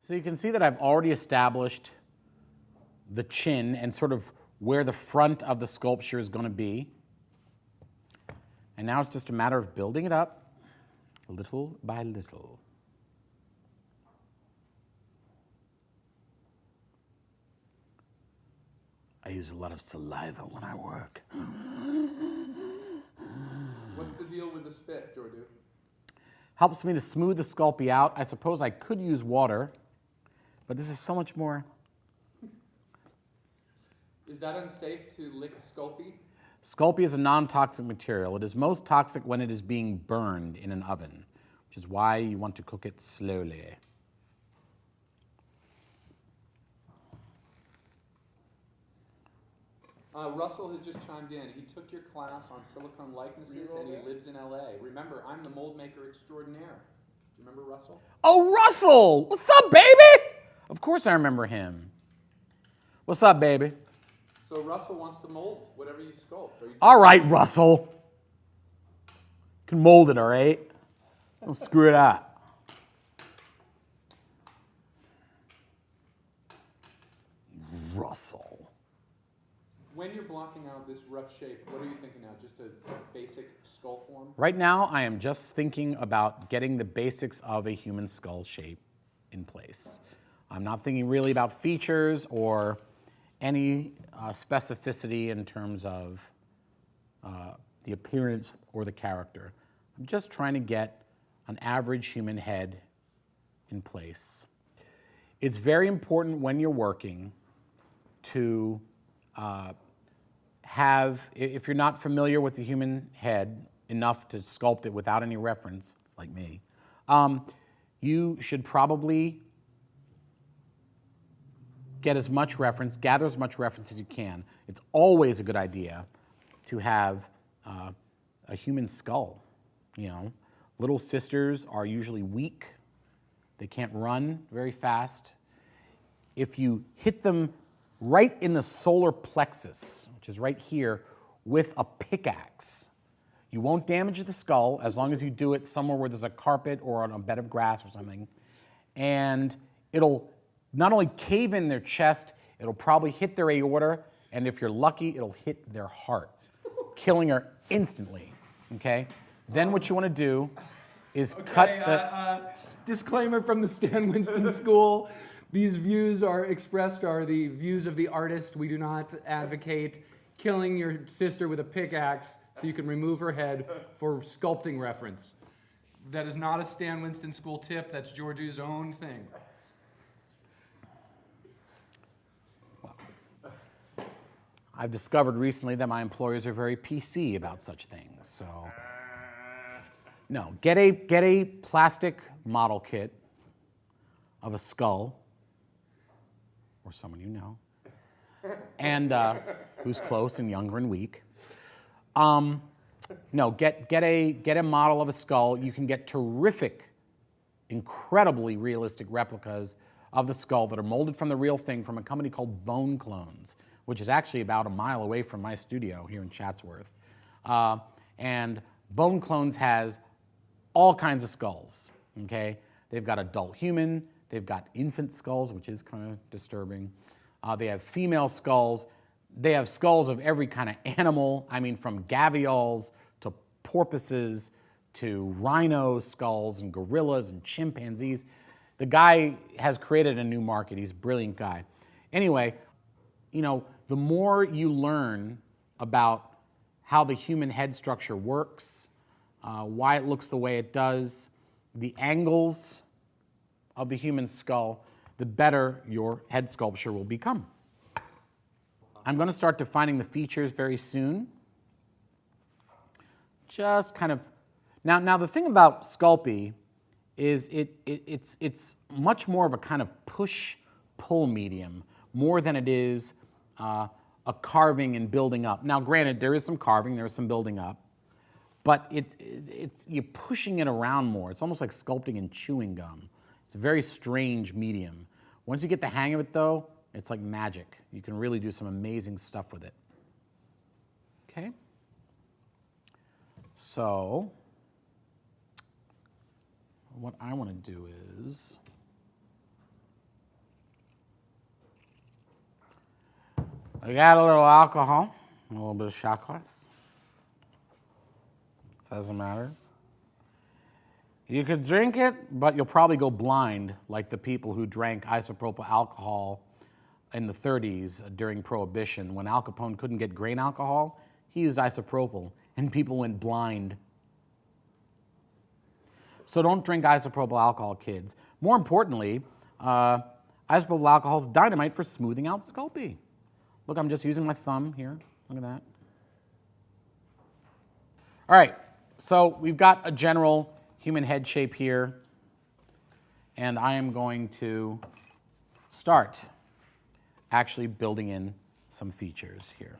So you can see that I've already established the chin and sort of where the front of the sculpture is going to be. And now it's just a matter of building it up little by little. I use a lot of saliva when I work. What's the deal with the spit, Jordu? Helps me to smooth the Sculpey out. I suppose I could use water, but this is so much more. Is that unsafe to lick Sculpey? Sculpey is a non-toxic material. It is most toxic when it is being burned in an oven, which is why you want to cook it slowly. Russell has just chimed in. He took your class on silicone likenesses and he lives in LA. Remember, I'm the mold maker extraordinaire. Do you remember Russell? Oh, Russell! What's up, baby? Of course I remember him. What's up, baby? So Russell wants to mold whatever you sculpt. All right, Russell. You can mold it, all right? Don't screw it up. Russell. When you're blocking out this rough shape, what are you thinking now? Just a basic skull form? Right now, I am just thinking about getting the basics of a human skull shape in place. I'm not thinking really about features or any specificity in terms of the appearance or the character. I'm just trying to get an average human head in place. It's very important when you're working to if you're not familiar with the human head enough to sculpt it without any reference, like me, you should probably gather as much reference as you can. It's always a good idea to have a human skull. You know, little sisters are usually weak. They can't run very fast. If you hit them right in the solar plexus, which is right here, with a pickaxe, you won't damage the skull as long as you do it somewhere where there's a carpet or on a bed of grass or something. And it'll not only cave in their chest, it'll probably hit their aorta, and if you're lucky, it'll hit their heart, killing her instantly, okay? Then what you want to do is cut the... Disclaimer from the Stan Winston School. These views expressed are the views of the artist. We do not advocate killing your sister with a pickaxe so you can remove her head for sculpting reference. That is not a Stan Winston School tip. That's Jordu's own thing. I've discovered recently that my employers are very PC about such things. So, no, get a plastic model kit of a skull, or someone you know, and who's close and younger and weak. No, get a model of a skull. You can get terrific, incredibly realistic replicas of the skull that are molded from the real thing from a company called Bone Clones, which is actually about a mile away from my studio here in Chatsworth. And Bone Clones has all kinds of skulls, okay? They've got adult human, they've got infant skulls, which is kind of disturbing. They have female skulls. They have skulls of every kind of animal. I mean, from gavials to porpoises to rhino skulls and gorillas and chimpanzees. The guy has created a new market. He's a brilliant guy. Anyway, you know, the more you learn about how the human head structure works, why it looks the way it does, the angles of the human skull, the better your head sculpture will become. I'm going to start defining the features very soon. Just kind of, now the thing about Sculpey is it's much more of a kind of push-pull medium, more than it is a carving and building up. Now, granted, there is some carving, there is some building up, but you're pushing it around more. It's almost like sculpting and chewing gum. It's a very strange medium. Once you get the hang of it, though, it's like magic. You can really do some amazing stuff with it. Okay? So, what I want to do is I got a little alcohol, a little bit of shot glass. Doesn't matter. You could drink it, but you'll probably go blind like the people who drank isopropyl alcohol in the 30s during Prohibition. When Al Capone couldn't get grain alcohol, he used isopropyl, and people went blind. So don't drink isopropyl alcohol, kids. More importantly, isopropyl alcohol is dynamite for smoothing out Sculpey. Look, I'm just using my thumb here. Look at that. All right, so we've got a general human head shape here, and I am going to start actually building in some features here.